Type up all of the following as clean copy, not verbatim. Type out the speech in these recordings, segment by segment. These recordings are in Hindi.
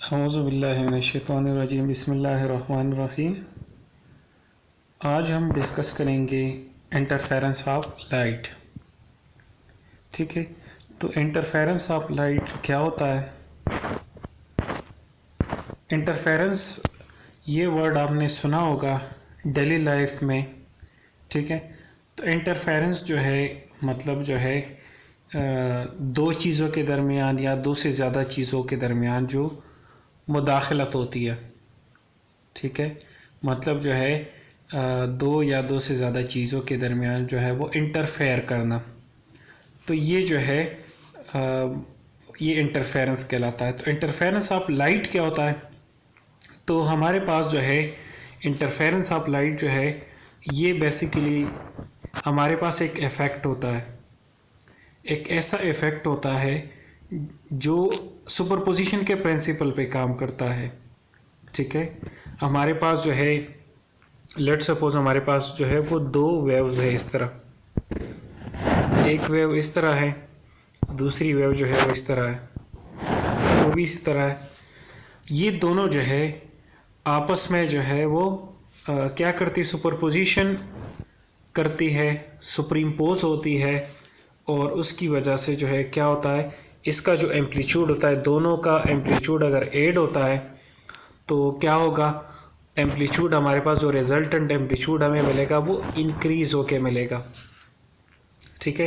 औज़ुबिल्लाहिमिनश्शैतानिर्रजीम बिस्मिल्लाहिर्रहमानिर्रहीम। आज हम डिस्कस करेंगे इंटरफेरेंस ऑफ लाइट। ठीक है, तो इंटरफेरेंस ऑफ लाइट क्या होता है? इंटरफेरेंस ये वर्ड आपने सुना होगा डेली लाइफ में। ठीक है, तो इंटरफेरेंस जो है मतलब जो है दो चीज़ों के दरमियान या दो से ज़्यादा चीज़ों के दरमियान जो मुदाखलत होती है। ठीक है, मतलब जो है दो या दो से ज़्यादा चीज़ों के दरमियान जो है वो इंटरफेयर करना, तो ये जो है ये इंटरफेरेंस कहलाता है। तो इंटरफेरेंस ऑफ लाइट क्या होता है? तो हमारे पास जो है इंटरफेरेंस ऑफ लाइट जो है ये बेसिकली हमारे पास एक इफ़ेक्ट होता है, एक ऐसा इफ़ेक्ट होता है जो सुपरपोजिशन के प्रिंसिपल पे काम करता है। ठीक है, हमारे पास जो है लेट सपोज हमारे पास जो है वो दो वेव्स है इस तरह, एक वेव इस तरह है, दूसरी वेव जो है वो इस तरह है, वो भी इस तरह है। ये दोनों जो है आपस में जो है वो क्या करती है? सुपरपोजिशन करती है, सुपरिम्पोज होती है, और उसकी वजह से जो है क्या होता है, इसका जो एम्पलीट्यूड होता है, दोनों का एम्पलीट्यूड अगर ऐड होता है तो क्या होगा? एम्पलीट्यूड हमारे पास जो रिजल्टेंट एम्पलीट्यूड हमें मिलेगा वो इंक्रीज होके मिलेगा। ठीक है,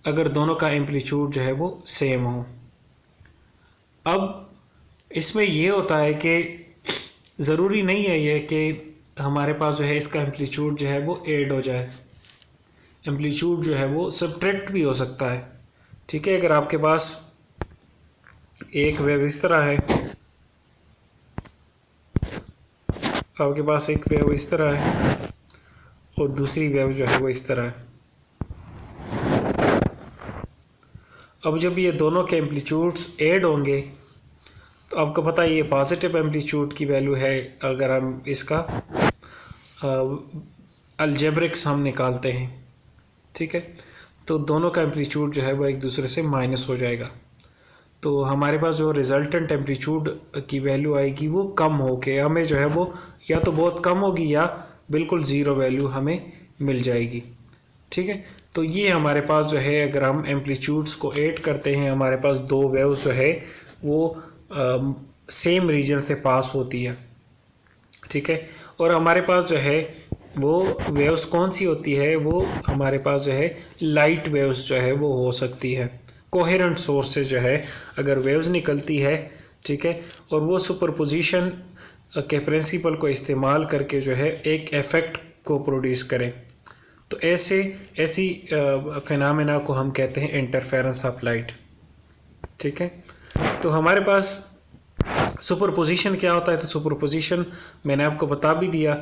अगर दोनों का एम्पलीट्यूड जो है वो सेम हो। अब इसमें ये होता है कि ज़रूरी नहीं है ये कि हमारे पास जो है इसका एम्पलीट्यूड जो है वो ऐड हो जाए, एम्पलीट्यूड जो है वो सब्ट्रैक्ट भी हो सकता है। ठीक है, अगर आपके पास एक वेव इस तरह है, आपके पास एक वेव इस तरह है और दूसरी वेव जो है वो इस तरह है। अब जब ये दोनों के एम्पलीट्यूड्स ऐड होंगे तो आपको पता है ये पॉजिटिव एम्पलीट्यूड की वैल्यू है। अगर हम इसका अलजेब्रिक्स हम निकालते हैं, ठीक है, तो दोनों का एम्पलीट्यूड जो है वो एक दूसरे से माइनस हो जाएगा। तो हमारे पास जो रिजल्टेंट एम्पलीट्यूड की वैल्यू आएगी वो कम हो के हमें जो है वो या तो बहुत कम होगी या बिल्कुल ज़ीरो वैल्यू हमें मिल जाएगी। ठीक है, तो ये हमारे पास जो है अगर हम एम्पलीट्यूड्स को ऐड करते हैं, हमारे पास दो वेव्स जो है वो सेम रीजन से पास होती है। ठीक है, और हमारे पास जो है वो वेव्स कौन सी होती है? वो हमारे पास जो है लाइट वेव्स जो है वो हो सकती है। कोहेरेंट सोर्स से जो है अगर वेव्स निकलती है, ठीक है, और वो सुपरपोजिशन के प्रिंसिपल को इस्तेमाल करके जो है एक इफ़ेक्ट को प्रोड्यूस करें, तो ऐसी फिनोमेना को हम कहते हैं इंटरफेरेंस ऑफ लाइट। ठीक है, तो हमारे पास सुपरपोजिशन क्या होता है? तो सुपरपोजिशन मैंने आपको बता भी दिया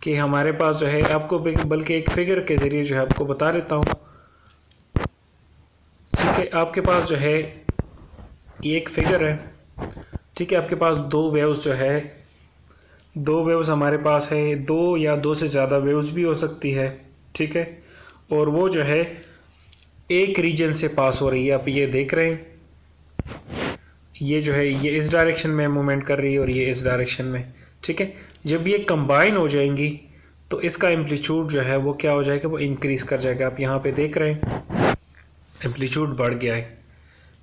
कि हमारे पास जो है, आपको बल्कि एक फिगर के ज़रिए जो है आपको बता देता हूँ। ठीक है, आपके पास जो है ये एक फिगर है। ठीक है, आपके पास दो वेव्स जो है, दो वेव्स हमारे पास है, दो या दो से ज़्यादा वेव्स भी हो सकती है। ठीक है, और वो जो है एक रीजन से पास हो रही है। आप ये देख रहे हैं, ये जो है ये इस डायरेक्शन में मूवमेंट कर रही है और ये इस डायरेक्शन में। ठीक है, जब ये कंबाइन हो जाएंगी तो इसका एम्पलीट्यूड जो है वो क्या हो जाएगा? वो इंक्रीज़ कर जाएगा। आप यहाँ पे देख रहे हैं एम्पलीट्यूड बढ़ गया है।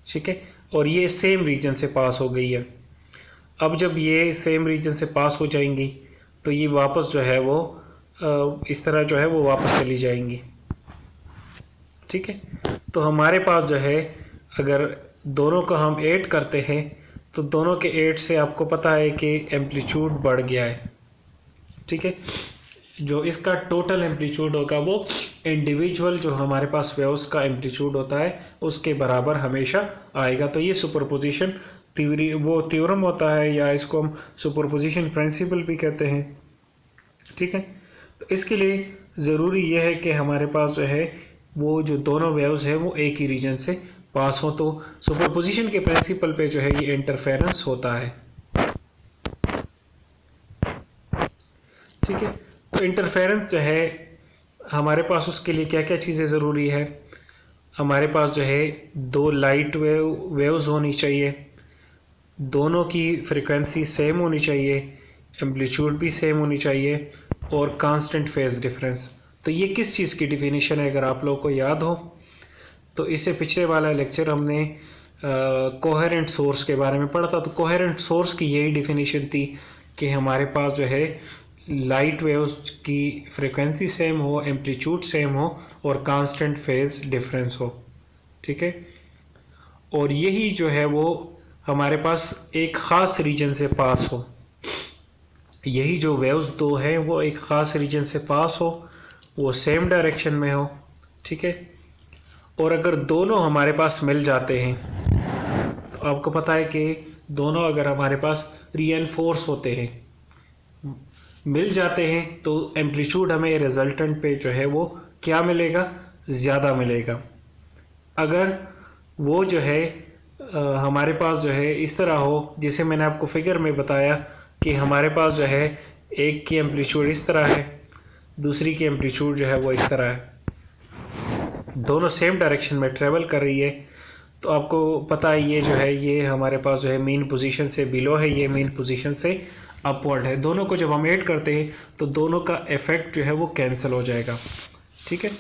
ठीक है, और ये सेम रीजन से पास हो गई है। अब जब ये सेम रीजन से पास हो जाएंगी तो ये वापस जो है वो इस तरह जो है वो वापस चली जाएंगी। ठीक है, तो हमारे पास जो है अगर दोनों को हम ऐड करते हैं तो दोनों के ऐड से आपको पता है कि एम्पलीट्यूड बढ़ गया है। ठीक है, जो इसका टोटल एम्पलीट्यूड होगा वो इंडिविजुअल जो हमारे पास वेव्स का एम्पलीट्यूड होता है उसके बराबर हमेशा आएगा। तो ये सुपरपोजिशन थ्योरी वो थ्योरम होता है, या इसको हम सुपरपोजिशन प्रिंसिपल भी कहते हैं। ठीक है, तो इसके लिए ज़रूरी यह है कि हमारे पास जो है वो जो दोनों वेव्स हैं वो एक ही रीजन से पास हो, तो सुपरपोजिशन के प्रिंसिपल पे जो है ये इंटरफेरेंस होता है। ठीक है, तो इंटरफेरेंस जो है हमारे पास उसके लिए क्या क्या चीज़ें ज़रूरी है? हमारे पास जो है दो लाइट वेव्स होनी चाहिए, दोनों की फ्रीक्वेंसी सेम होनी चाहिए, एम्पलीट्यूड भी सेम होनी चाहिए और कांस्टेंट फेज डिफरेंस। तो ये किस चीज़ की डिफिनीशन है, अगर आप लोगों को याद हो तो इससे पिछले वाला लेक्चर हमने कोहेरेंट सोर्स के बारे में पढ़ा था। तो कोहेरेंट सोर्स की यही डिफिनीशन थी कि हमारे पास जो है लाइट वेव्स की फ्रीक्वेंसी सेम हो, एम्पलीट्यूड सेम हो और कांस्टेंट फेज डिफरेंस हो। ठीक है, और यही जो है वो हमारे पास एक ख़ास रीजन से पास हो, यही जो वेव्स दो हैं वो एक ख़ास रीजन से पास हो, वो सेम डायरेक्शन में हो। ठीक है, और अगर दोनों हमारे पास मिल जाते हैं तो आपको पता है कि दोनों अगर हमारे पास रीएनफोर्स होते हैं, मिल जाते हैं, तो एम्पलीट्यूड हमें रिजल्टेंट पे जो है वो क्या मिलेगा, ज़्यादा मिलेगा। अगर वो जो है हमारे पास जो है इस तरह हो, जैसे मैंने आपको फिगर में बताया कि हमारे पास जो है एक की एम्पलीट्यूड इस तरह है, दूसरी की एम्पलीट्यूड जो है वो इस तरह है, दोनों सेम डायरेक्शन में ट्रेवल कर रही है, तो आपको पता है ये जो है ये हमारे पास जो है मीन पोजीशन से बिलो है, ये मीन पोजीशन से अपवर्ड है। दोनों को जब हम ऐड करते हैं तो दोनों का इफेक्ट जो है वो कैंसिल हो जाएगा। ठीक है,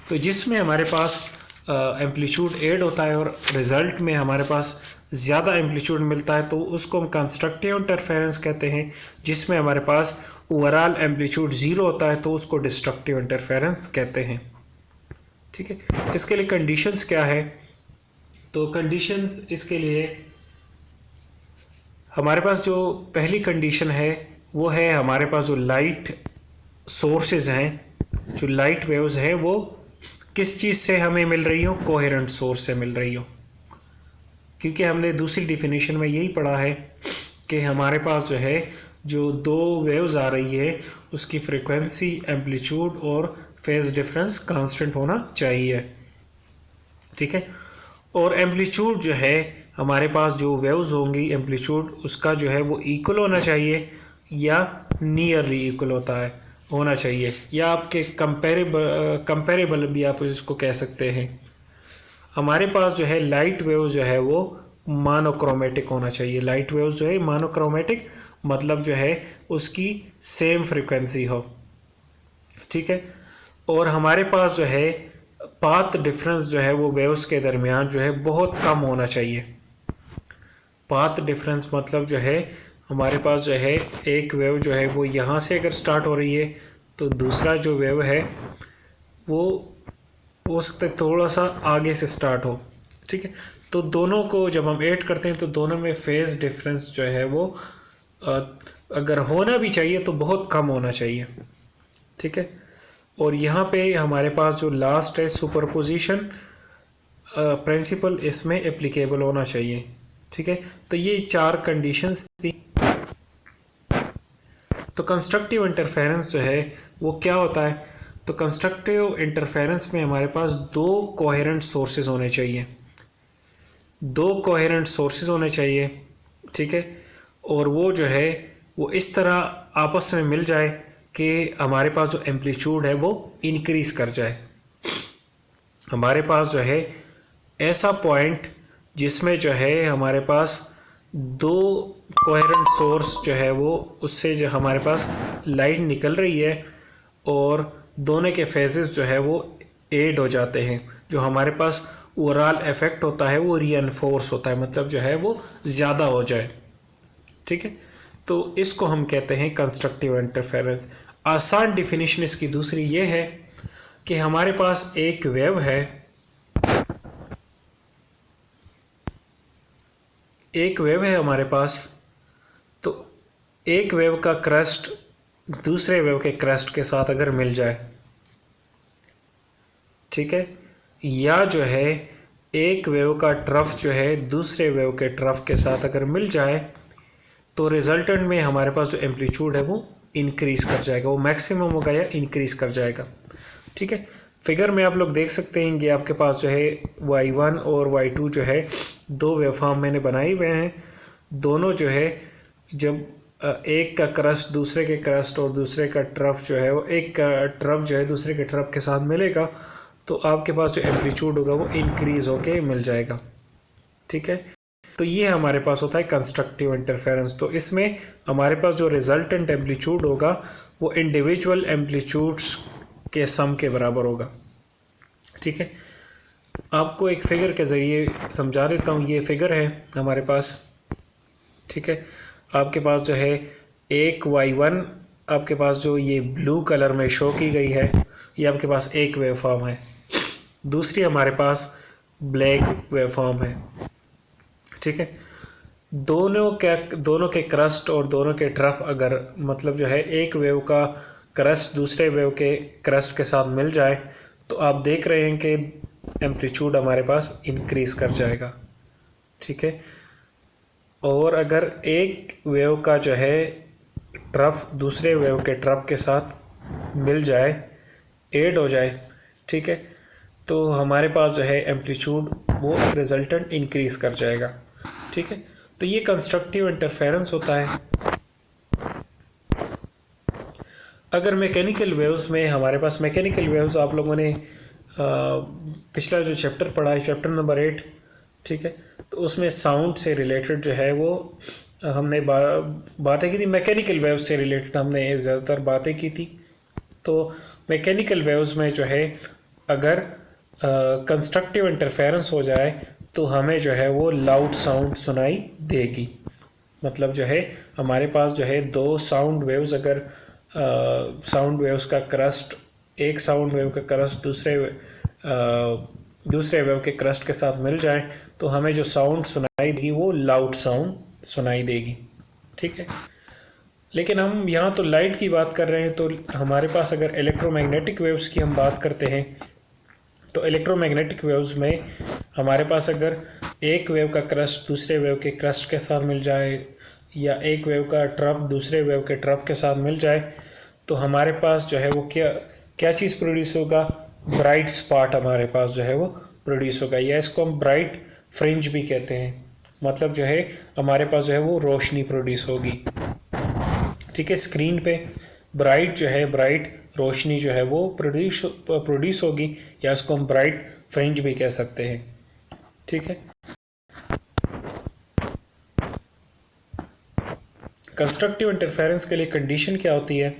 तो जिसमें हमारे पास एम्पलीट्यूड ऐड होता है और रिज़ल्ट में हमारे पास ज़्यादा एम्पलीट्यूड मिलता है तो उसको हम कंस्ट्रक्टिव इंटरफेरेंस कहते हैं। जिसमें हमारे पास ओवरऑल एम्पलीट्यूड ज़ीरो होता है तो उसको डिस्ट्रक्टिव इंटरफेरेंस कहते हैं। ठीक है, इसके लिए कंडीशंस क्या है, तो कंडीशंस इसके लिए हमारे पास जो पहली कंडीशन है वो है हमारे पास जो लाइट सोर्सेज हैं, जो लाइट वेव्स हैं वो किस चीज़ से हमें मिल रही हो, कोहेरेंट सोर्स से मिल रही हो। क्योंकि हमने दूसरी डिफिनीशन में यही पढ़ा है कि हमारे पास जो है जो दो वेव्स आ रही है उसकी फ्रीक्वेंसी, एम्पलीट्यूड और फेज डिफरेंस कांस्टेंट होना चाहिए। ठीक है, और एम्पलीट्यूड जो है हमारे पास जो वेव्स होंगी एम्पलीट्यूड उसका जो है वो इक्वल होना चाहिए या नियरली इक्वल होना चाहिए, या आपके कंपेरेबल भी आप इसको कह सकते हैं। हमारे पास जो है लाइट वेव जो है वो मोनोक्रोमेटिक होना चाहिए। लाइट वेव्स जो है मोनोक्रोमेटिक मतलब जो है उसकी सेम फ्रीक्वेंसी हो। ठीक है, और हमारे पास जो है पाथ डिफरेंस जो है वो वेव्स के दरमियान जो है बहुत कम होना चाहिए। पाथ डिफरेंस मतलब जो है हमारे पास जो है एक वेव जो है वो यहाँ से अगर स्टार्ट हो रही है तो दूसरा जो वेव है वो हो सकता है थोड़ा सा आगे से स्टार्ट हो। ठीक है, तो दोनों को जब हम ऐड करते हैं तो दोनों में फेज डिफरेंस जो है वो अगर होना भी चाहिए तो बहुत कम होना चाहिए। ठीक है, और यहाँ पे हमारे पास जो लास्ट है सुपरपोजिशन प्रिंसिपल इसमें एप्लीकेबल होना चाहिए। ठीक है, तो ये चार कंडीशंस थी। तो कंस्ट्रक्टिव इंटरफेरेंस जो है वो क्या होता है, तो कंस्ट्रक्टिव इंटरफेरेंस में हमारे पास दो कोहेरेंट सोर्सेज होने चाहिए, दो कोहेरेंट सोर्सेज होने चाहिए। ठीक है, और वो जो है वो इस तरह आपस में मिल जाए कि हमारे पास जो एम्पलीट्यूड है वो इंक्रीज कर जाए। हमारे पास जो है ऐसा पॉइंट जिसमें जो है हमारे पास दो कोहेरेंट सोर्स जो है वो उससे जो हमारे पास लाइट निकल रही है और दोनों के फेजेस जो है वो ऐड हो जाते हैं, जो हमारे पास ओवरऑल इफेक्ट होता है वो रीएनफोर्स होता है, मतलब जो है वो ज़्यादा हो जाए। ठीक है, तो इसको हम कहते हैं कंस्ट्रक्टिव इंटरफेरेंस। आसान डिफिनीशन इसकी दूसरी ये है कि हमारे पास एक वेव है, एक वेव है हमारे पास, तो एक वेव का क्रस्ट दूसरे वेव के क्रस्ट के साथ अगर मिल जाए, ठीक है, या जो है एक वेव का ट्रफ जो है दूसरे वेव के ट्रफ के साथ अगर मिल जाए तो रिजल्टेंट में हमारे पास जो एम्पलीट्यूड है वो इंक्रीज़ कर जाएगा, वो मैक्सिमम होगा या इंक्रीज़ कर जाएगा। ठीक है, फिगर में आप लोग देख सकते हैं कि आपके पास जो है y1 और y2 जो है दो वेवफॉर्म मैंने बनाए हुए हैं। दोनों जो है जब एक का क्रस्ट दूसरे के क्रस्ट और दूसरे का ट्रफ जो है वो एक का ट्रफ जो है दूसरे के ट्रफ के साथ मिलेगा तो आपके पास जो एम्पलीट्यूड होगा वो इंक्रीज़ होके मिल जाएगा। ठीक है, तो ये हमारे पास होता है कंस्ट्रक्टिव इंटरफेरेंस। तो इसमें हमारे पास जो रिजल्टेंट एम्पलीट्यूड होगा वो इंडिविजुअल एम्पलीट्यूड्स के सम के बराबर होगा। ठीक है, आपको एक फिगर के ज़रिए समझा देता हूँ। ये फिगर है हमारे पास, ठीक है। आपके पास जो है एक y1 आपके पास जो ये ब्लू कलर में शो की गई है, ये आपके पास एक वेवफॉर्म है। दूसरी हमारे पास ब्लैक वेवफॉर्म है, ठीक है। दोनों के क्रस्ट और दोनों के ट्रफ अगर मतलब जो है एक वेव का क्रस्ट दूसरे वेव के क्रस्ट के साथ मिल जाए तो आप देख रहे हैं कि एम्पलीट्यूड हमारे पास इंक्रीज कर जाएगा, ठीक है। और अगर एक वेव का जो है ट्रफ दूसरे वेव के ट्रफ के साथ मिल जाए, ऐड हो जाए, ठीक है, तो हमारे पास जो है एम्पलीट्यूड वो रिजल्टेंट इंक्रीज कर जाएगा, ठीक है। तो ये कंस्ट्रक्टिव इंटरफेरेंस होता है। अगर मैकेनिकल वेव्स में हमारे पास मैकेनिकल वेव्स आप लोगों ने पिछला जो चैप्टर पढ़ा है, चैप्टर नंबर 8, ठीक है, तो उसमें साउंड से रिलेटेड जो है वो हमने बातें की थी। मैकेनिकल वेव्स से रिलेटेड हमने ज़्यादातर बातें की थी। तो मैकेनिकल वेव्स में जो है अगर कंस्ट्रक्टिव इंटरफेरेंस हो जाए तो हमें जो है वो लाउड साउंड सुनाई देगी। मतलब जो है हमारे पास जो है दो साउंड वेव्स, अगर साउंड वेव्स का क्रस्ट, एक साउंड वेव का क्रस्ट दूसरे वेव के क्रस्ट के साथ मिल जाए तो हमें जो साउंड सुनाई देगी वो लाउड साउंड सुनाई देगी, ठीक है। लेकिन हम यहाँ तो लाइट की बात कर रहे हैं, तो हमारे पास अगर इलेक्ट्रोमैग्नेटिक वेव्स की हम बात करते हैं तो इलेक्ट्रोमैग्नेटिक वेव्स में हमारे पास अगर एक वेव का क्रस्ट दूसरे वेव के क्रस्ट के साथ मिल जाए या एक वेव का ट्रफ दूसरे वेव के ट्रफ के साथ मिल जाए तो हमारे पास जो है वो क्या चीज़ प्रोड्यूस होगा, ब्राइट स्पॉट हमारे पास जो है वो प्रोड्यूस होगा, या इसको हम ब्राइट फ्रिंज भी कहते हैं। मतलब जो है हमारे पास जो है वो रोशनी प्रोड्यूस होगी, ठीक है। स्क्रीन पे ब्राइट जो है ब्राइट रोशनी जो है वो प्रोड्यूस होगी, या इसको हम ब्राइट फ्रिंज भी कह सकते हैं, ठीक है। कंस्ट्रक्टिव इंटरफेरेंस के लिए कंडीशन क्या होती है,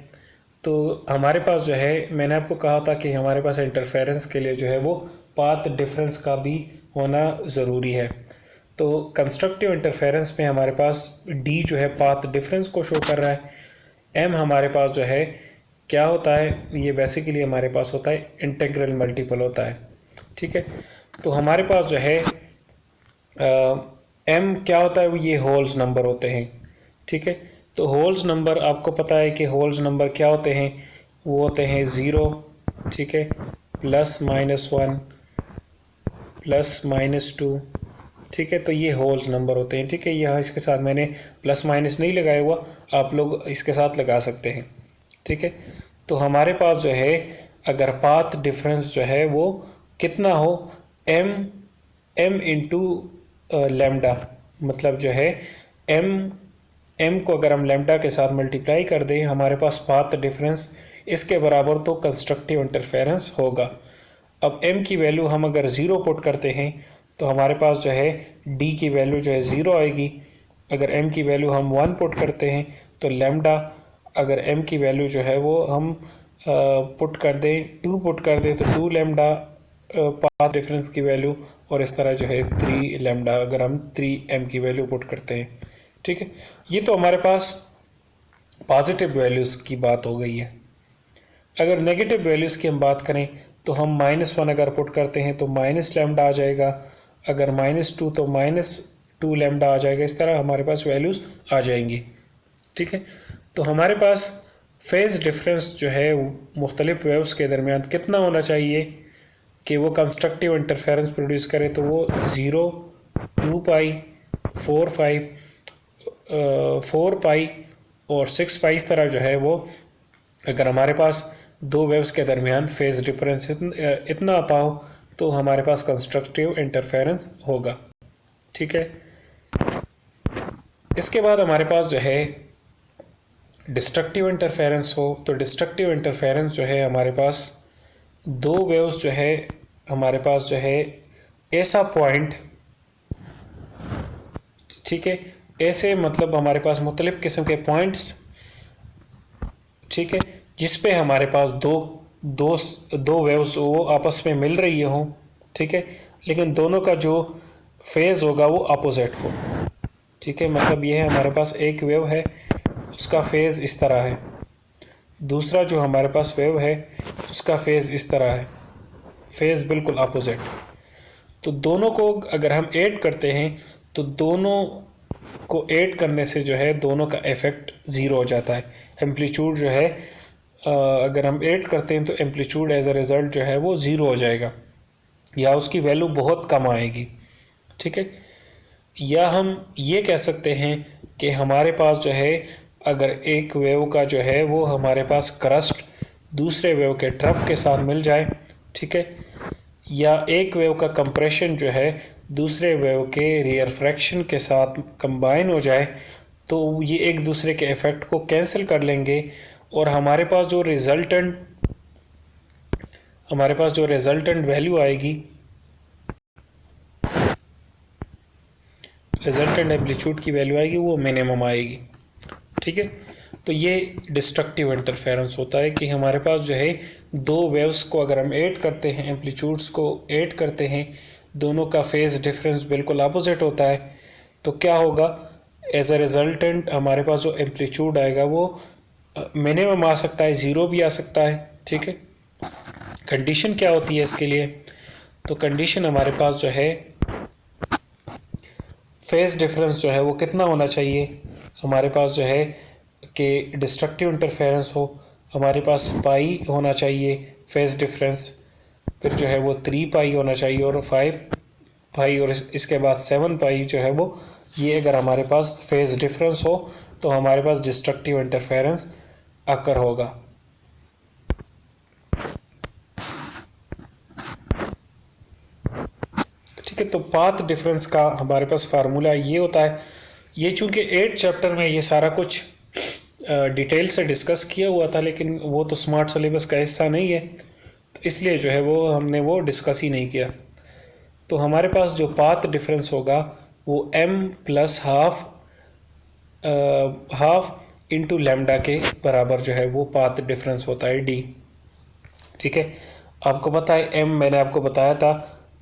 तो हमारे पास जो है मैंने आपको कहा था कि हमारे पास इंटरफेरेंस के लिए जो है वो पाथ डिफरेंस का भी होना ज़रूरी है। तो कंस्ट्रक्टिव इंटरफेरेंस में हमारे पास डी जो है पाथ डिफरेंस को शो कर रहा है। एम हमारे पास जो है क्या होता है, ये बेसिकली हमारे पास होता है इंटीग्रल मल्टीपल होता है, ठीक है। तो हमारे पास जो है एम क्या होता है, ये होल्स नंबर होते हैं, ठीक है। तो होल्स नंबर आपको पता है कि होल्स नंबर क्या होते हैं, वो होते हैं 0, ठीक है, +-1 +-2, ठीक है। तो ये होल्स नंबर होते हैं, ठीक है। यहाँ इसके साथ मैंने प्लस माइनस नहीं लगाया हुआ, आप लोग इसके साथ लगा सकते हैं, ठीक है। तो हमारे पास जो है अगर पाथ डिफरेंस जो है वो कितना हो, m इंटू लेमडा, मतलब जो है m को अगर हम लेमडा के साथ मल्टीप्लाई कर दें हमारे पास पाथ डिफरेंस इसके बराबर, तो कंस्ट्रक्टिव इंटरफेरेंस होगा। अब m की वैल्यू हम अगर 0 पुट करते हैं तो हमारे पास जो है d की वैल्यू जो है 0 आएगी। अगर m की वैल्यू हम 1 पुट करते हैं तो लेमडा, अगर m की वैल्यू जो है वो हम पुट कर दें 2 पुट कर दें तो 2 लेमडा पाथ डिफरेंस की वैल्यू, और इस तरह जो है 3 लेमडा अगर हम 3m की वैल्यू पुट करते हैं, ठीक है। ये तो हमारे पास पॉजिटिव वैल्यूज़ की बात हो गई है। अगर नेगेटिव वैल्यूज़ की हम बात करें तो हम -1 अगर पुट करते हैं तो माइनस लेमडा आ जाएगा, अगर -2 तो -2 लेमडा आ जाएगा। इस तरह हमारे पास वैल्यूज़ आ जाएंगी, ठीक है। तो हमारे पास फेज़ डिफरेंस जो है मुख्तलिफ वेव्स के दरमियान कितना होना चाहिए कि वो कंस्ट्रक्टिव इंटरफेरेंस प्रोड्यूस करे, तो वो 0, 2 पाई, 4 पाई और 6 पाई इस तरह जो है वो, अगर हमारे पास दो वेव्स के दरमियान फेज़ डिफरेंस इतना आता हो तो हमारे पास कंस्ट्रक्टिव इंटरफेरेंस होगा, ठीक है। इसके बाद हमारे पास जो है डिस्ट्रक्टिव इंटरफेरेंस हो, तो डिस्ट्रक्टिव इंटरफेरेंस जो है हमारे पास दो वेव्स जो है हमारे पास जो है ऐसा पॉइंट ठीक है। ऐसे मतलब हमारे पास मुख्तलिफ़ किस्म के पॉइंट्स, ठीक है, जिस पे हमारे पास दो दो दो वेव्स वो आपस में मिल रही हों, ठीक है, लेकिन दोनों का जो फेज़ होगा वो अपोजिट हो, ठीक है। मतलब ये है हमारे पास एक वेव है, उसका फेज़ इस तरह है, दूसरा जो हमारे पास वेव है उसका फेज़ इस तरह है, फेज़ बिल्कुल अपोजिट। तो दोनों को अगर हम ऐड करते हैं तो दोनों को ऐड करने से जो है दोनों का इफ़ेक्ट ज़ीरो हो जाता है। एम्पलीट्यूड जो है अगर हम ऐड करते हैं तो एम्पलीट्यूड एज अ रिज़ल्ट जो है वो ज़ीरो हो जाएगा या उसकी वैल्यू बहुत कम आएगी, ठीक है। या हम ये कह सकते हैं कि हमारे पास जो है अगर एक वेव का जो है वो हमारे पास क्रस्ट दूसरे वेव के ट्रफ के साथ मिल जाए, ठीक है, या एक वेव का कंप्रेशन जो है दूसरे वेव के रियरफ्रैक्शन के साथ कंबाइन हो जाए, तो ये एक दूसरे के इफ़ेक्ट को कैंसिल कर लेंगे और हमारे पास जो रिज़ल्टेंट वैल्यू आएगी, रिज़ल्टेंट एम्पलीट्यूड की वैल्यू आएगी वो मिनिमम आएगी, ठीक है। तो ये डिस्ट्रक्टिव इंटरफेरेंस होता है कि हमारे पास जो है दो वेव्स को अगर हम ऐड करते हैं, एम्पलीट्यूड्स को ऐड करते हैं, दोनों का फेज़ डिफरेंस बिल्कुल अपोजिट होता है, तो क्या होगा, एज अ रिज़ल्टेंट हमारे पास जो एम्पलीट्यूड आएगा वो मिनिमम आ सकता है, ज़ीरो भी आ सकता है, ठीक है। कंडीशन क्या होती है इसके लिए, तो कंडीशन हमारे पास जो है फेज़ डिफरेंस जो है वो कितना होना चाहिए, हमारे पास जो है कि डिस्ट्रक्टिव इंटरफेरेंस हो, हमारे पास पाई होना चाहिए फेज़ डिफरेंस, फिर जो है वो 3 पाई होना चाहिए और 5 पाई और इसके बाद 7 पाई जो है वो, ये अगर हमारे पास फेज़ डिफरेंस हो तो हमारे पास डिस्ट्रक्टिव इंटरफेरेंस अकर होगा। ठीक है, तो पाथ डिफरेंस का हमारे पास फार्मूला ये होता है। ये चूँकि 8 चैप्टर में ये सारा कुछ डिटेल से डिस्कस किया हुआ था, लेकिन वो तो स्मार्ट सिलेबस का हिस्सा नहीं है, तो इसलिए जो है वो हमने वो डिस्कस ही नहीं किया। तो हमारे पास जो पाथ डिफरेंस होगा वो m plus half into lambda के बराबर जो है वो पाथ डिफरेंस होता है d, ठीक है। आपको पता है m, मैंने आपको बताया था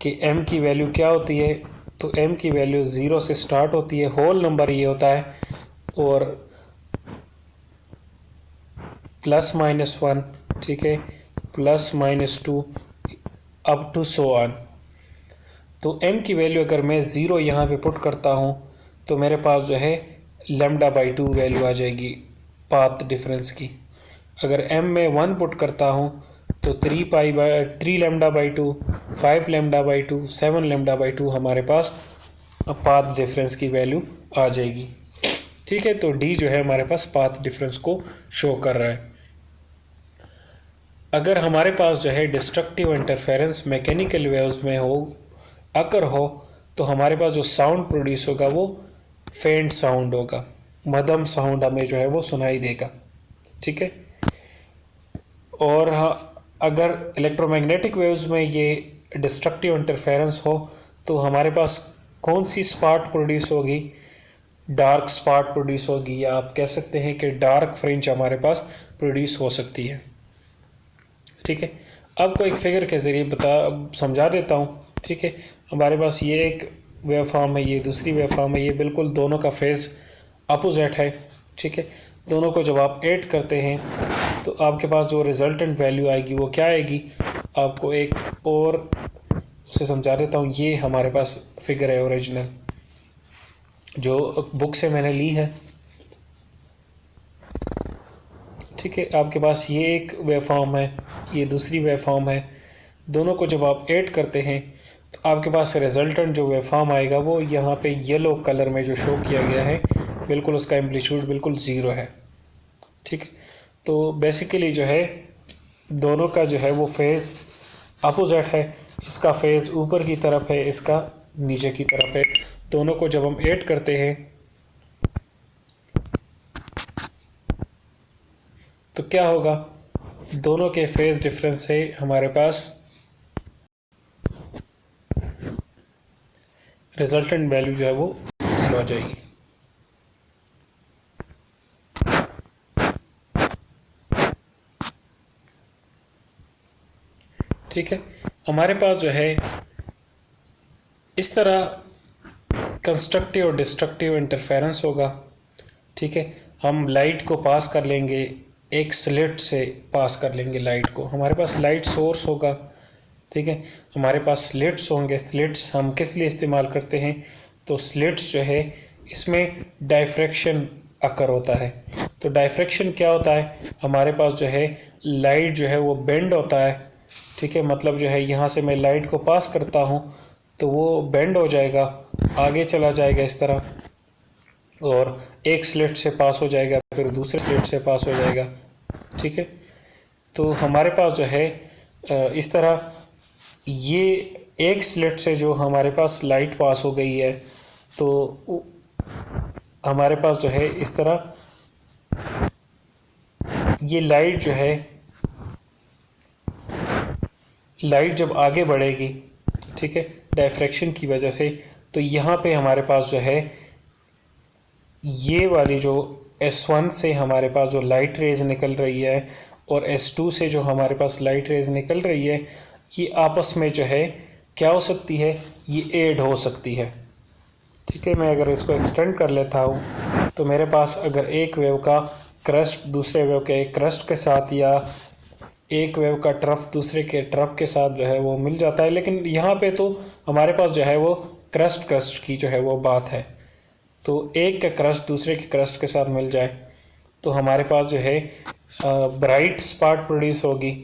कि m की वैल्यू क्या होती है, तो m की वैल्यू 0 से स्टार्ट होती है, होल नंबर ये होता है, और +-1, ठीक है, +-2 अप टू सो ऑन। तो m की वैल्यू अगर मैं 0 यहाँ पे पुट करता हूँ तो मेरे पास जो है λ/2 वैल्यू आ जाएगी पाथ डिफरेंस की। अगर m में 1 पुट करता हूँ तो 3 λ/2, 5 λ/2, 7 λ/2 हमारे पास पाथ डिफरेंस की वैल्यू आ जाएगी, ठीक है। तो d जो है हमारे पास पाथ डिफरेंस को शो कर रहा है। अगर हमारे पास जो है डिस्ट्रक्टिव इंटरफेरेंस मैकेनिकल वेव्स में हो अगर हो तो हमारे पास जो साउंड प्रोड्यूस होगा वो फेंट साउंड होगा, मध्यम साउंड हमें जो है वो सुनाई देगा, ठीक है। और हाँ, अगर इलेक्ट्रोमैग्नेटिक वेव्स में ये डिस्ट्रक्टिव इंटरफेरेंस हो तो हमारे पास कौन सी स्पॉट प्रोड्यूस होगी, डार्क स्पॉट प्रोड्यूस होगी, या आप कह सकते हैं कि डार्क फ्रिंज हमारे पास प्रोड्यूस हो सकती है, ठीक है। आपको एक फिगर के ज़रिए समझा देता हूँ, ठीक है। हमारे पास ये एक वेव फॉर्म है, ये दूसरी वेव फॉर्म है, ये बिल्कुल दोनों का फेज़ अपोजिट है, ठीक है। दोनों को जब आप ऐड करते हैं तो आपके पास जो रिज़ल्टेंट वैल्यू आएगी वो क्या आएगी, आपको एक और उसे समझा देता हूँ। ये हमारे पास फिगर है ओरिजिनल, जो बुक से मैंने ली है, ठीक है। आपके पास ये एक वेव फॉर्म है, ये दूसरी वेव फॉर्म है, दोनों को जब आप ऐड करते हैं तो आपके पास रिजल्टेंट जो वेव फॉर्म आएगा वो यहाँ पे येलो कलर में जो शो किया गया है, बिल्कुल उसका एम्पलीट्यूड बिल्कुल ज़ीरो है, ठीक है। तो बेसिकली जो है दोनों का जो है वो फेज़ अपोजिट है, इसका फेज़ ऊपर की तरफ है, इसका नीचे की तरफ है। दोनों को जब हम ऐड करते हैं तो क्या होगा, दोनों के फेज़ डिफरेंस से हमारे पास रिजल्टेंट वैल्यू जो है वो हो जाएगी। ठीक है, हमारे पास जो है इस तरह कंस्ट्रक्टिव और डिस्ट्रक्टिव इंटरफेरेंस होगा। ठीक है, हम लाइट को पास कर लेंगे, एक स्लिट से पास कर लेंगे लाइट को। हमारे पास लाइट सोर्स होगा। ठीक है, हमारे पास स्लिट्स होंगे। स्लिट्स हम किस लिए इस्तेमाल करते हैं? तो स्लिट्स जो है इसमें डायफ्रैक्शन अकर होता है। तो डायफ्रैक्शन क्या होता है? हमारे पास जो है लाइट जो है वो बेंड होता है। ठीक है, मतलब जो है यहाँ से मैं लाइट को पास करता हूँ तो वो बेंड हो जाएगा, आगे चला जाएगा इस तरह, और एक स्लिट से पास हो जाएगा, फिर दूसरे स्लिट से पास हो जाएगा। ठीक है, तो हमारे पास जो है इस तरह ये एक स्लिट से जो हमारे पास लाइट पास हो गई है, तो हमारे पास जो है इस तरह ये लाइट जो है, लाइट जब आगे बढ़ेगी, ठीक है, डायफ्रैक्शन की वजह से, तो यहाँ पे हमारे पास जो है ये वाली जो S1 से हमारे पास जो लाइट रेज निकल रही है और S2 से जो हमारे पास लाइट रेज निकल रही है, ये आपस में जो है क्या हो सकती है? ये ऐड हो सकती है। ठीक है, मैं अगर इसको एक्सटेंड कर लेता हूँ तो मेरे पास अगर एक वेव का क्रस्ट दूसरे वेव के क्रस्ट के साथ, या एक वेव का ट्रफ दूसरे के ट्रफ के साथ जो है वो मिल जाता है, लेकिन यहाँ पे तो हमारे पास जो है वो क्रस्ट की जो है वो बात है। तो एक का क्रस्ट दूसरे के क्रस्ट के साथ मिल जाए तो हमारे पास जो है ब्राइट स्पॉट प्रोड्यूस होगी,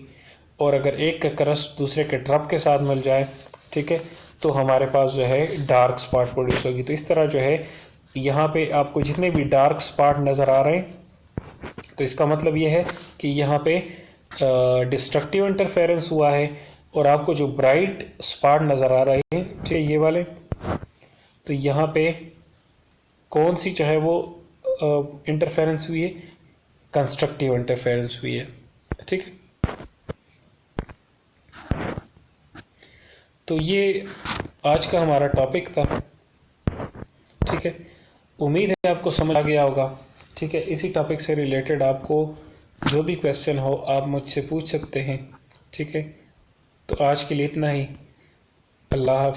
और अगर एक का क्रस्ट दूसरे के ट्रफ के साथ मिल जाए, ठीक है, तो हमारे पास जो है डार्क स्पॉट प्रोड्यूस होगी। तो इस तरह जो है यहाँ पे आपको जितने भी डार्क स्पॉट नज़र आ रहे हैं, तो इसका मतलब ये है कि यहाँ पे डिस्ट्रक्टिव इंटरफेरेंस हुआ है, और आपको जो ब्राइट स्पॉट नज़र आ रहे हैं, ठीक है, ये वाले, तो यहाँ पे कौन सी जो है वो इंटरफेरेंस हुई है? कंस्ट्रक्टिव इंटरफेरेंस हुई है। ठीक है, तो ये आज का हमारा टॉपिक था। ठीक है, उम्मीद है आपको समझ आ गया होगा। ठीक है, इसी टॉपिक से रिलेटेड आपको जो भी क्वेश्चन हो आप मुझसे पूछ सकते हैं। ठीक है, तो आज के लिए इतना ही। अल्लाह हाफ़िज़।